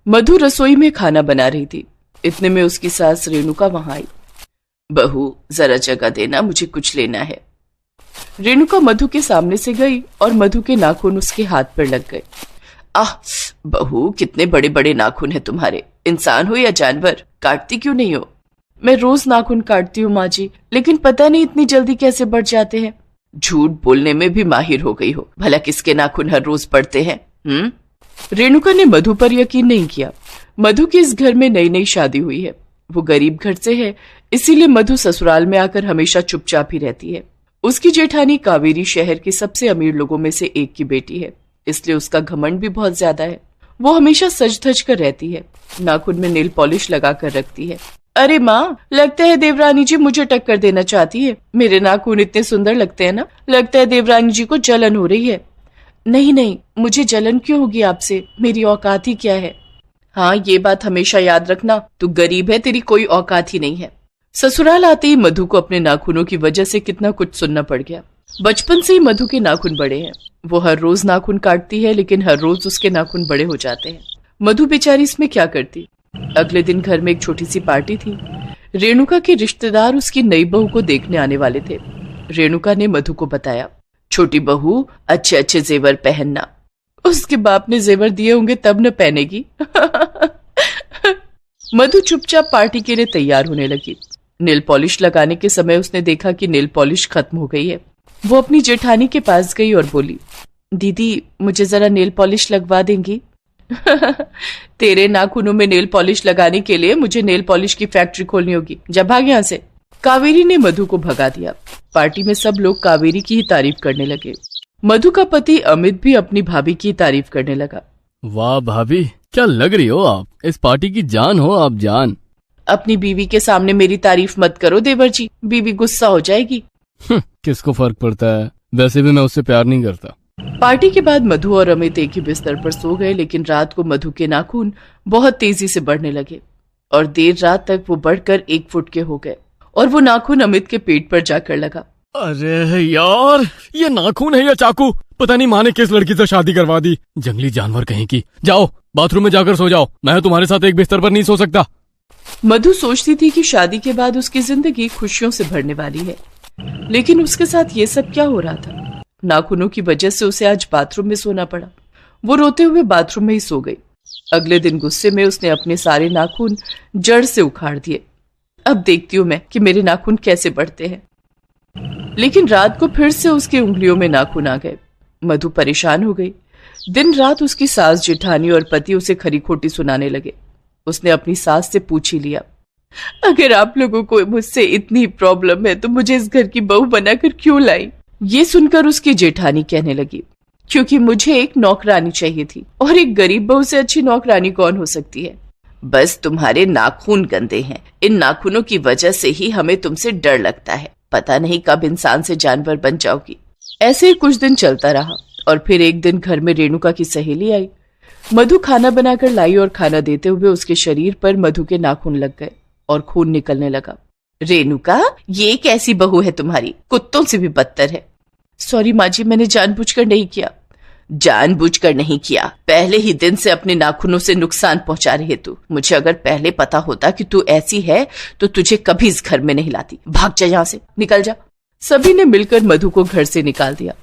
मधु रसोई में खाना बना रही थी। इतने में उसकी सास रेणुका वहां आई। बहू, जरा जगह देना, मुझे कुछ लेना है। रेणुका मधु के सामने से गई और मधु के नाखून उसके हाथ पर लग गए। आह बहू, कितने बड़े बड़े नाखून हैं तुम्हारे। इंसान हो या जानवर, काटती क्यों नहीं हो? मैं रोज नाखून काटती हूँ माँ जी, लेकिन पता नहीं इतनी जल्दी कैसे बढ़ जाते हैं। झूठ बोलने में भी माहिर हो गई हो। भला किसके नाखून हर रोज बढ़ते हैं? रेणुका ने मधु पर यकीन नहीं किया। मधु की इस घर में नई नई शादी हुई है। वो गरीब घर से है, इसीलिए मधु ससुराल में आकर हमेशा चुपचाप ही रहती है। उसकी जेठानी कावेरी शहर के सबसे अमीर लोगों में से एक की बेटी है, इसलिए उसका घमंड भी बहुत ज्यादा है। वो हमेशा सज धज कर रहती है, नाखून में नेल पॉलिश लगा कर रखती है। अरे माँ, लगता है देवरानी जी मुझे टक्कर देना चाहती है। मेरे नाखून इतने सुंदर लगते हैं ना, लगता है देवरानी जी को जलन हो रही है। नहीं नहीं, मुझे जलन क्यों होगी आपसे, मेरी औकात ही क्या है। हाँ, ये बात हमेशा याद रखना, तू गरीब है, तेरी कोई औकात ही नहीं है। ससुराल आते ही मधु को अपने नाखूनों की वजह से कितना कुछ सुनना पड़ गया। बचपन से ही मधु के नाखून बड़े हैं। वो हर रोज नाखून काटती है, लेकिन हर रोज उसके नाखून बड़े हो जाते हैं। मधु बेचारी इसमें क्या करती। अगले दिन घर में एक छोटी सी पार्टी थी। रेणुका के रिश्तेदार उसकी नई बहू को देखने आने वाले थे। रेणुका ने मधु को बताया, छोटी बहू, अच्छे अच्छे जेवर पहनना। उसके बाप ने जेवर दिए होंगे तब न पहनेगी। मधु चुपचाप पार्टी के लिए तैयार होने लगी। नेल पॉलिश लगाने के समय उसने देखा कि नेल पॉलिश खत्म हो गई है। वो अपनी जेठानी के पास गई और बोली, दीदी मुझे जरा नेल पॉलिश लगवा देंगी? तेरे नाखूनों में नेल पॉलिश लगाने के लिए मुझे नेल पॉलिश की फैक्ट्री खोलनी होगी, जा भाग यहाँ से। कावेरी ने मधु को भगा दिया। पार्टी में सब लोग कावेरी की ही तारीफ करने लगे। मधु का पति अमित भी अपनी भाभी की तारीफ करने लगा। वाह भाभी, क्या लग रही हो आप, इस पार्टी की जान हो आप, जान। अपनी बीवी के सामने मेरी तारीफ मत करो देवर जी, बीवी गुस्सा हो जाएगी। किसको फर्क पड़ता है, वैसे भी मैं उससे प्यार नहीं करता। पार्टी के बाद मधु और अमित एक ही बिस्तर पर सो गए, लेकिन रात को मधु के नाखून बहुत तेजी से बढ़ने लगे और देर रात तक वो बढ़कर 1 फुट के हो गए और वो नाखून अमित के पेट पर जाकर लगा। अरे यार, ये नाखून है या चाकू? पता नहीं माँ ने किस लड़की से शादी करवा दी, जंगली जानवर कहीं की। जाओ बाथरूम में जाकर सो जाओ, मैं तुम्हारे साथ एक बिस्तर पर नहीं सो सकता। मधु सोचती थी कि शादी के बाद उसकी जिंदगी खुशियों से भरने वाली है, लेकिन उसके साथ ये सब क्या हो रहा था। नाखूनों की वजह से उसे आज बाथरूम में सोना पड़ा। वो रोते हुए बाथरूम में ही सो गई। अगले दिन गुस्से में उसने अपने सारे नाखून जड़ से उखाड़ दिए। अब देखती हूँ मैं कि मेरे नाखून कैसे बढ़ते हैं। लेकिन रात को फिर से उसकी उंगलियों में नाखून आ गए। मधु परेशान हो गई। दिन रात उसकी सास, जेठानी और पति उसे खरी खोटी सुनाने लगे। उसने अपनी सास से पूछ ही लिया, अगर आप लोगों को मुझसे इतनी प्रॉब्लम है तो मुझे इस घर की बहू बनाकर क्यों लाई? ये सुनकर उसकी जेठानी कहने लगी, क्योंकि मुझे एक नौकरानी चाहिए थी, और एक गरीब बहू से अच्छी नौकरानी कौन हो सकती है? बस तुम्हारे नाखून गंदे हैं, इन नाखूनों की वजह से ही हमें तुमसे डर लगता है। पता नहीं कब इंसान से जानवर बन जाओगी। ऐसे ही कुछ दिन चलता रहा और फिर एक दिन घर में रेणुका की सहेली आई। मधु खाना बनाकर लाई और खाना देते हुए उसके शरीर पर मधु के नाखून लग गए और खून निकलने लगा। रेणुका, ये कैसी बहू है तुम्हारी, कुत्तों से भी बदतर है। सॉरी माँ जी, मैंने जानबूझकर नहीं किया। जानबूझकर नहीं किया, पहले ही दिन से अपने नाखूनों से नुकसान पहुंचा रही है तू। मुझे अगर पहले पता होता कि तू ऐसी है तो तुझे कभी इस घर में नहीं लाती। भाग जा यहाँ से, निकल जा। सभी ने मिलकर मधु को घर से निकाल दिया।